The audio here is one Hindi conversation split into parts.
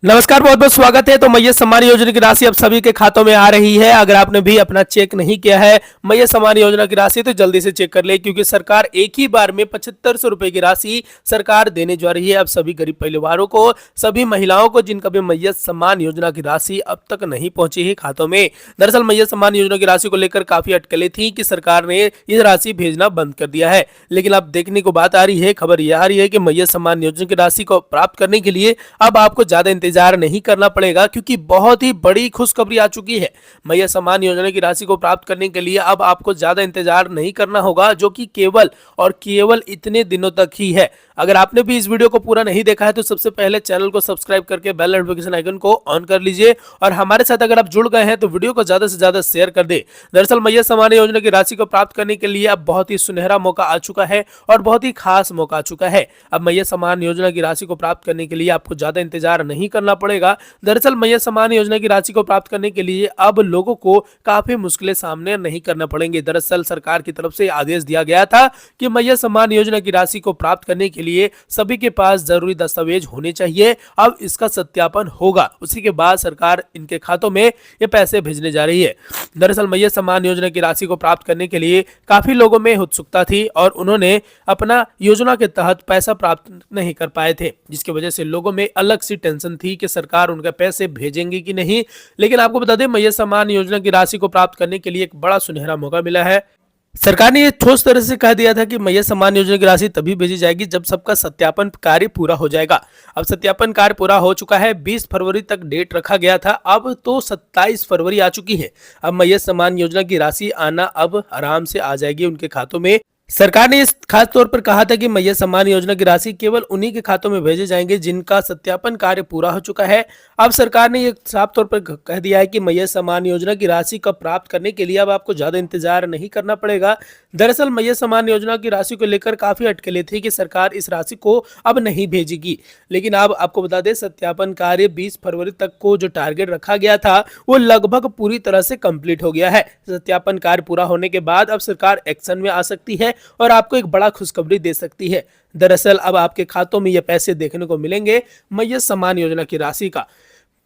नमस्कार, बहुत बहुत स्वागत है। तो मैया सम्मान योजना की राशि अब सभी के खातों में आ रही है। अगर आपने भी अपना चेक नहीं किया है मैया सम्मान योजना की राशि, तो जल्दी से चेक कर ले, क्योंकि सरकार एक ही बार में 7500 रुपए की राशि सरकार देने जा रही है अब सभी गरीब परिवारों को, सभी महिलाओं को जिनका भी मैया सम्मान योजना की राशि अब तक नहीं पहुंची है खातों में। दरअसल मैया सम्मान योजना की राशि को लेकर काफी अटकलें थी कि सरकार ने ये राशि भेजना बंद कर दिया है, लेकिन अब देखने को बात आ रही है, खबर यह आ रही है कि मैया सम्मान योजना की राशि को प्राप्त करने के लिए अब आपको ज्यादा इंतजार नहीं करना पड़ेगा, क्योंकि बहुत ही बड़ी खुशखबरी आ चुकी है। मैया सम्मान योजना की राशि को प्राप्त करने के लिए अब आपको ज्यादा इंतजार नहीं करना होगा, जो कि केवल और केवल इतने दिनों तक ही है। अगर आपने भी इस वीडियो को पूरा नहीं देखा है तो सबसे पहले चैनल को सब्सक्राइब करके बेल नोटिफिकेशन आइकन को ऑन कर लीजिए, और हमारे साथ अगर आप जुड़ गए हैं तो वीडियो को ज्यादा से ज्यादा शेयर कर दे। दरअसल मैया सम्मान योजना की राशि को प्राप्त करने के लिए अब बहुत ही सुनहरा मौका आ चुका है और बहुत ही खास मौका आ चुका है। अब मैया सम्मान योजना की राशि को प्राप्त करने के लिए आपको ज्यादा इंतजार नहीं करना पड़ेगा। दरअसल मैया सम्मान योजना की राशि को प्राप्त करने के लिए अब लोगों को काफी मुश्किलें सामने नहीं करना पड़ेंगे। दरअसल सरकार की तरफ से आदेश दिया गया था कि मैया सम्मान योजना की राशि को प्राप्त करने के लिए सभी के पास जरूरी दस्तावेज होने चाहिए। अब इसका सत्यापन होगा, उसी के बाद सरकार इनके खातों में ये पैसे भेजने जा रही है। दरअसल मैया सम्मान योजना की राशि को प्राप्त करने के लिए काफी लोगों में उत्सुकता थी और उन्होंने अपना योजना के तहत पैसा प्राप्त नहीं कर पाए थे, जिसकी वजह से लोगों में अलग सी टेंशन थी कि सरकार उनके पैसे भेजेंगे कि नहीं। लेकिन आपको बता दें, मैया सम्मान योजना की राशि को प्राप्त करने के लिए एक बड़ा सुनहरा मौका मिला है। सरकार ने ये ठोस तरह से कह दिया था कि मैया सम्मान योजना की राशि तभी भेजी जाएगी जब सबका सत्यापन कार्य पूरा हो जाएगा। अब सत्यापन कार्य पूरा हो चुका है, 20 फरवरी तक डेट रखा गया था, अब तो 27 फरवरी आ चुकी है। अब मैया सम्मान योजना की राशि आना अब आराम से आ जाएगी उनके खातों में। सरकार ने इस खास तौर पर कहा था कि मैया सम्मान योजना की राशि केवल उन्हीं के खातों में भेजे जाएंगे जिनका सत्यापन कार्य पूरा हो चुका है। अब सरकार ने ये साफ तौर पर कह दिया है कि मैया सम्मान योजना की राशि को प्राप्त करने के लिए अब आपको ज्यादा इंतजार नहीं करना पड़ेगा। दरअसल मैया सम्मान योजना की राशि को लेकर काफी अटकलें थी कि सरकार इस राशि को अब नहीं भेजेगी, लेकिन अब आपको बता दें, सत्यापन कार्य 20 फरवरी तक को जो टारगेट रखा गया था वो लगभग पूरी तरह से कंप्लीट हो गया है। सत्यापन कार्य पूरा होने के बाद अब सरकार एक्शन में आ सकती है और आपको एक बड़ा खुशखबरी दे सकती है। दरअसल अब आपके खातों में ये पैसे देखने को मिलेंगे मैया सम्मान योजना की राशि का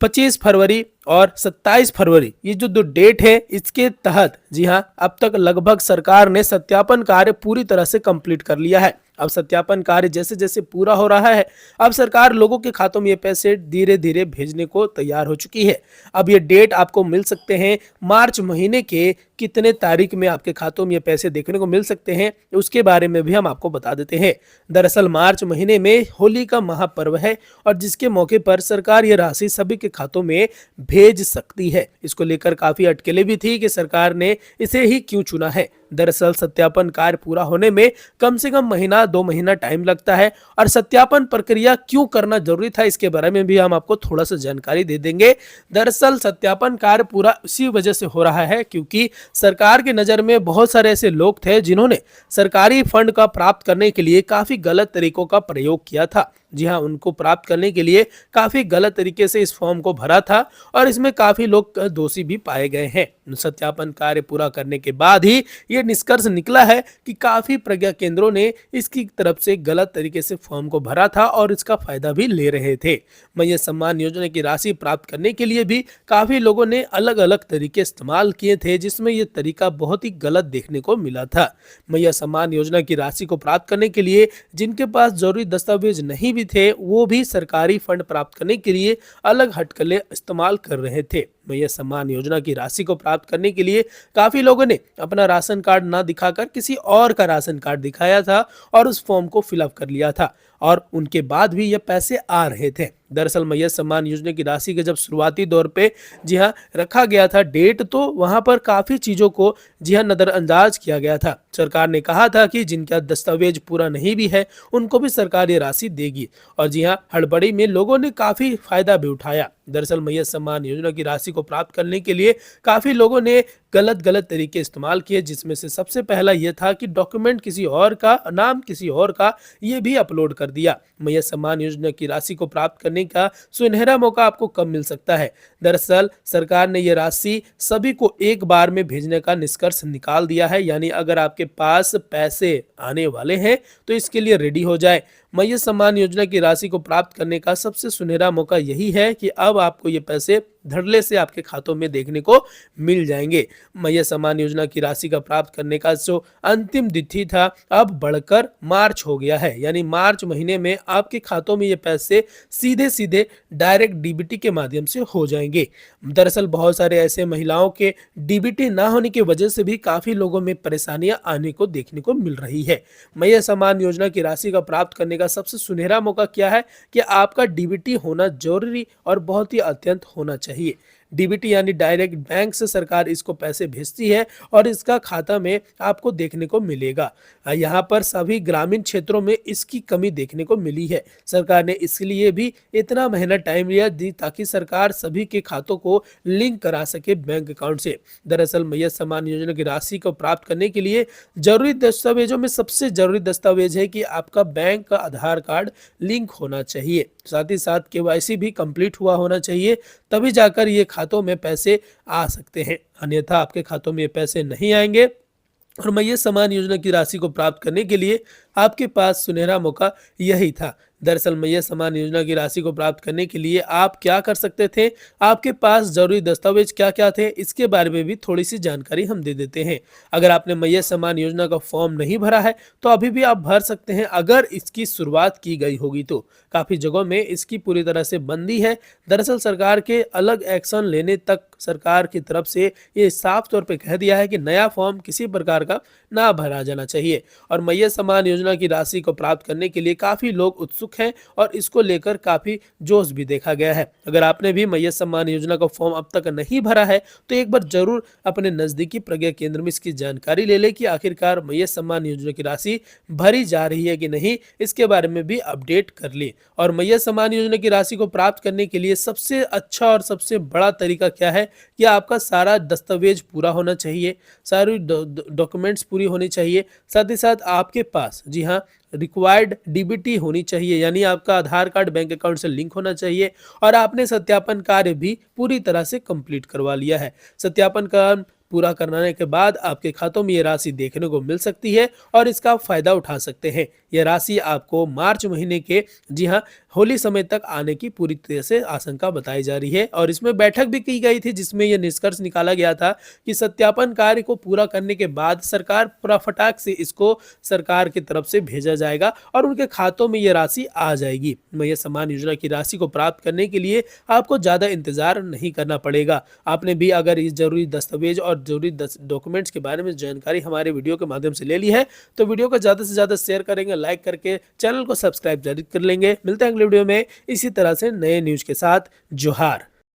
25 फरवरी और 27 फरवरी, ये जो दो डेट है इसके तहत, जी हाँ, अब तक लगभग सरकार ने सत्यापन कार्य पूरी तरह से कंप्लीट कर लिया है। अब सत्यापन कार्य जैसे जैसे पूरा हो रहा है, अब सरकार लोगों के खातों में ये पैसे धीरे धीरे भेजने को तैयार हो चुकी है। अब ये डेट आपको मिल सकते हैं मार्च महीने के कितने तारीख में आपके खातों में ये पैसे देखने को मिल सकते हैं, उसके बारे में भी हम आपको बता देते हैं। दरअसल मार्च महीने में होली का महापर्व है और जिसके मौके पर सरकार ये राशि सभी के खातों में भेज सकती है। इसको लेकर काफी अटकलें भी थी कि सरकार ने इसे ही क्यों चुना है। दरअसल सत्यापन कार्य पूरा होने में कम से कम महीना 2 महीना टाइम लगता है, और सत्यापन प्रक्रिया क्यों करना जरूरी था इसके बारे में भी हम आपको थोड़ा सा जानकारी दे देंगे। दरअसल सत्यापन कार्य पूरा इसी वजह से हो रहा है क्योंकि सरकार की नजर में बहुत सारे ऐसे लोग थे जिन्होंने सरकारी फंड का प्राप्त करने के लिए काफी गलत तरीकों का प्रयोग किया था। जी हाँ, उनको प्राप्त करने के लिए काफी गलत तरीके से इस फॉर्म को भरा था और इसमें काफी लोग दोषी भी पाए गए हैं। सत्यापन कार्य पूरा करने के बाद ही ये निष्कर्ष निकला है कि काफी प्रज्ञा केंद्रों ने इसकी तरफ से गलत तरीके से फॉर्म को भरा था और इसका फायदा भी ले रहे थे। मैया सम्मान योजना की राशि प्राप्त करने के लिए भी काफी लोगों ने अलग अलग तरीके इस्तेमाल किए थे, जिसमें यह तरीका बहुत ही गलत देखने को मिला था। मैया सम्मान योजना की राशि को प्राप्त करने के लिए जिनके पास जरूरी दस्तावेज नहीं भी थे, वो भी सरकारी फंड प्राप्त करने के लिए अलग हटकलें इस्तेमाल कर रहे थे। मैया सम्मान योजना की राशि को प्राप्त करने के लिए काफी लोगों ने अपना राशन कार्ड ना दिखाकर किसी और का राशन कार्ड दिखाया था और उस फॉर्म को फिलअप कर लिया था, और उनके बाद भी ये पैसे आ रहे थे। दरअसल मैया सम्मान योजना की राशि के जब शुरुआती दौर पे, जी हाँ, रखा गया था डेट, तो वहां पर काफी चीजों को, जी हाँ, नजरअंदाज किया गया था। सरकार ने कहा था कि जिनका दस्तावेज पूरा नहीं भी है उनको भी सरकार ये राशि देगी, और जी हाँ, हड़बड़ी में लोगों ने काफी फायदा भी उठाया। दरअसल मैया सम्मान योजना की राशि को प्राप्त करने के लिए काफी लोगों ने गलत तरीके इस्तेमाल किए, जिसमें से सबसे पहला यह था कि डॉक्यूमेंट किसी और का, नाम किसी और का, ये भी अपलोड कर दिया। मैया सम्मान योजना की राशि को प्राप्त करने का सुनहरा मौका आपको कब मिल सकता है? दरअसल सरकार ने यह राशि सभी को एक बार में भेजने का निष्कर्ष निकाल दिया है, यानी अगर आपके पास पैसे आने वाले हैं तो इसके लिए रेडी हो जाए। मैया सम्मान योजना की राशि को प्राप्त करने का सबसे सुनहरा मौका यही है कि अब आपको ये पैसे धड़ल्ले से आपके खातों में देखने को मिल जाएंगे। मैया सम्मान योजना की राशि का प्राप्त करने का जो अंतिम तिथि था अब बढ़कर मार्च हो गया है, यानी मार्च महीने में आपके खातों में ये पैसे सीधे सीधे डायरेक्ट डीबीटी के माध्यम से हो जाएंगे। दरअसल बहुत सारे ऐसे महिलाओं के डीबीटी ना होने की वजह से भी काफी लोगों में परेशानियां आने को देखने को मिल रही है। मैया सम्मान योजना की राशि का प्राप्त करने का सबसे सुनहरा मौका क्या है कि आपका डीबीटी होना जरूरी और बहुत ही अत्यंत होना चाहिए। डीबीटी यानी डायरेक्ट बैंक से सरकार इसको पैसे भेजती है और इसका खाता में आपको देखने को मिलेगा। यहाँ पर सभी ग्रामीण क्षेत्रों में इसकी कमी देखने को मिली है। सरकार ने इसलिए भी इतना महीना टाइम लिया ताकि सरकार सभी के खातों को लिंक करा सके बैंक अकाउंट से। दरअसल मैया सम्मान योजना की राशि को प्राप्त करने के लिए जरूरी दस्तावेजों में सबसे जरूरी दस्तावेज है कि आपका बैंक का आधार कार्ड लिंक होना चाहिए, साथ ही साथ केवाईसी भी कंप्लीट हुआ होना चाहिए, तभी जाकर ये खातों में पैसे आ सकते हैं, अन्यथा आपके खातों में ये पैसे नहीं आएंगे। और मैया सम्मान योजना की राशि को प्राप्त करने के लिए आपके पास सुनहरा मौका यही था। दरअसल मैया सम्मान योजना की राशि को प्राप्त करने के लिए आप क्या कर सकते थे, आपके पास जरूरी दस्तावेज क्या क्या थे, इसके बारे में भी थोड़ी सी जानकारी हम दे देते हैं। अगर आपने मैया सम्मान योजना का फॉर्म नहीं भरा है तो अभी भी आप भर सकते हैं, अगर इसकी शुरुआत की गई होगी तो। काफी जगहों में इसकी पूरी तरह से बंदी है। दरअसल सरकार के अलग एक्शन लेने तक सरकार की तरफ से ये साफ तौर पे कह दिया है कि नया फॉर्म किसी प्रकार का ना भरा जाना चाहिए। और मैया सम्मान योजना की राशि को प्राप्त करने के लिए काफी लोग उत्सुक हैं और इसको लेकर काफी जोश भी देखा गया है। अगर आपने भी मैया सम्मान योजना का फॉर्म अब तक नहीं भरा है तो एक बार जरूर अपने नजदीकी प्रज्ञा केंद्र में इसकी जानकारी ले ले कि आखिरकार मैया सम्मान योजना की राशि भरी जा रही है कि नहीं, इसके बारे में भी अपडेट कर ले। और मैया सम्मान योजना की राशि को प्राप्त करने के लिए सबसे अच्छा और सबसे बड़ा तरीका क्या है कि आपका सारा दस्तावेज पूरा होना चाहिए, सारी डॉक्यूमेंट्स पूरी होनी चाहिए, साथ ही साथ आपके पास जी हाँ रिक्वायर्ड डीबीटी होनी चाहिए, यानी आपका आधार कार्ड बैंक अकाउंट से लिंक होना चाहिए और आपने सत्यापन कार्य भी पूरी तरह से कंप्लीट करवा लिया है। सत्यापन कार्य पूरा कराने के बाद आपके खातों में ये राशि देखने को मिल सकती है और इसका फायदा उठा सकते हैं। यह राशि आपको मार्च महीने के जी हाँ होली समय तक आने की पूरी तरह से आशंका बताई जा रही है। और इसमें बैठक भी की गई थी जिसमें यह निष्कर्ष निकाला गया था कि सत्यापन कार्य को पूरा करने के बाद सरकार पूरा फटाक से इसको सरकार की तरफ से भेजा जाएगा और उनके खातों में यह राशि आ जाएगी। मैया सम्मान योजना की राशि को प्राप्त करने के लिए आपको ज्यादा इंतजार नहीं करना पड़ेगा। आपने भी अगर इस जरूरी दस्तावेज और जरूरी डॉक्यूमेंट्स के बारे में जानकारी हमारे वीडियो के माध्यम से ले ली है तो वीडियो को ज्यादा से ज्यादा शेयर करेंगे, लाइक करके चैनल को सब्सक्राइब जरूर कर लेंगे। मिलते हैं अगले वीडियो में इसी तरह से नए न्यूज के साथ। जोहार।